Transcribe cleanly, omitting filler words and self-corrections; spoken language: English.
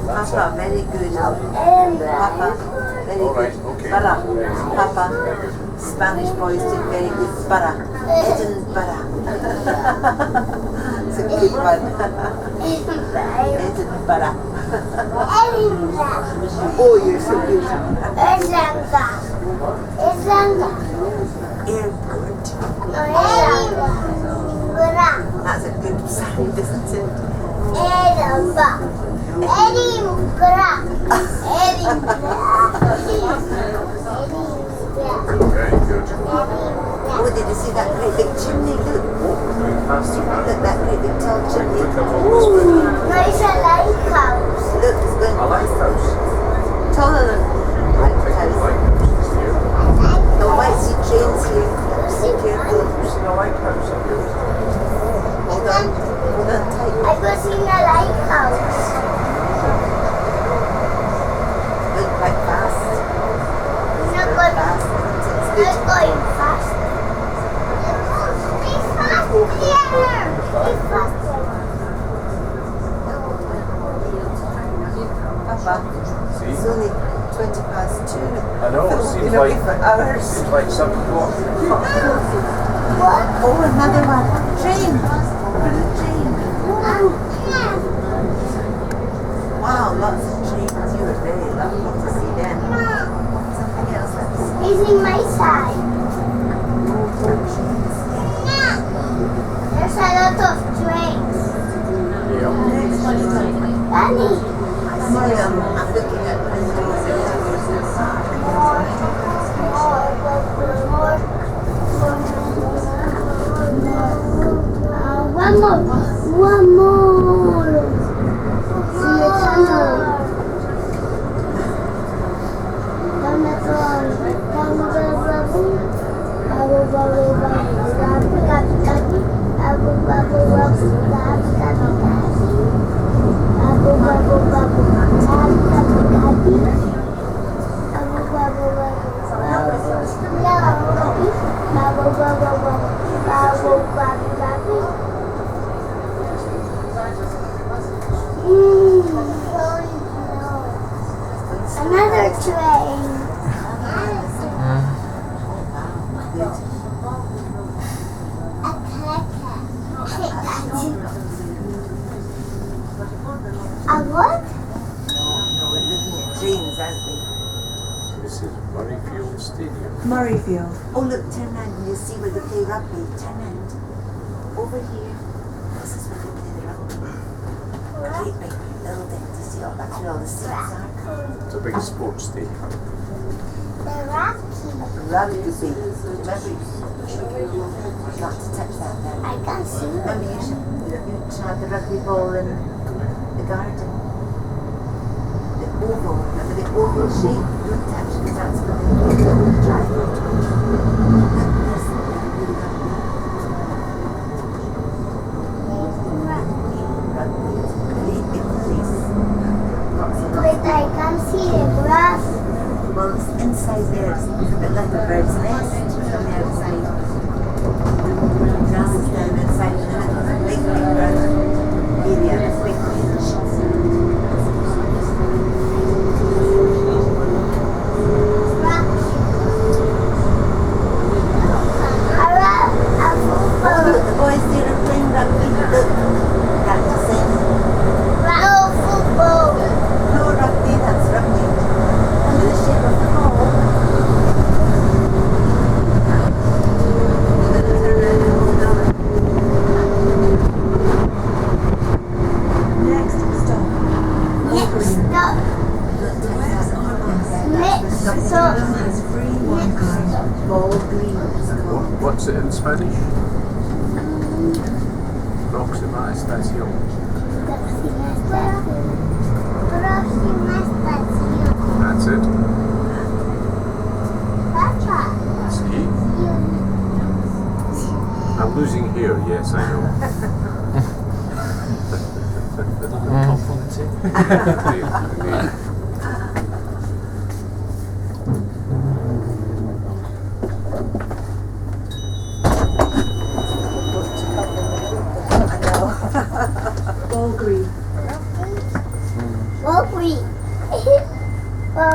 Papa, very good. Papa, very good. Alright, okay. Bara, Papa. Spanish boys did very good. Bara. Edinburgh. It's a good one. Edinburgh. Oh, you're so good. Airport. That's a good sound, isn't it? Edinburgh. Very good. Oh, did you see that great big chimney? Look. Look, that great big tall chimney. Look at all this bit. Look, it's going A lighthouse. taller than lighthouse. No, might see trains here. Be careful. You've seen a lighthouse up here? Hold on tight. I've never seen a lighthouse. Look quite fast. It's not going Fast. It's It's good. not going fast. Be faster. Be faster. Papa, See? it's only 20 past 2. I know, it seems It'll be like- for hours. Seems like 7 o'clock. What? Oh, another one. Train. Look at the train. Wow, lots of trains. You were very lucky to see them. Something else that's It's in my side. There's a lot of trains. Yeah. Danny. Sorry, I'm looking at One more. One more. See the tunnel. Another train. A what? No, we're looking at trains, aren't we? This is Murrayfield Stadium. Murrayfield. Oh, look, turn round and you'll see where they play rugby. Turn round. Over here. This is where they play the rugby. Great big building. Do you see all that's where all the seats are? It's a big sports stadium. The Rocky. Rugby. Remember, not to touch that now. I can see. Remember, you should have the rugby ball in the garden. The oval. Remember the oval shape? Don't touch because that's where they drive. But I can see the grass. Well, it's inside there, it's a bit like a bird's nest from the outside. The grass is down inside and then it's a big bird area, a big range. Oh, look, the boys there are playing rugby. Look, practicing. No football. No rugby, that's rugby. Under the shape of the ball. You're going to turn around and hold on. Next stop. Next stop. Next stop. It's free Wi-Fi. Ball Green it's called. What's it in Spanish? Próxima estación. Próxima estación. That's it. Papa. See? I'm losing here, yes, I know. Indeed. I know. Ball Green.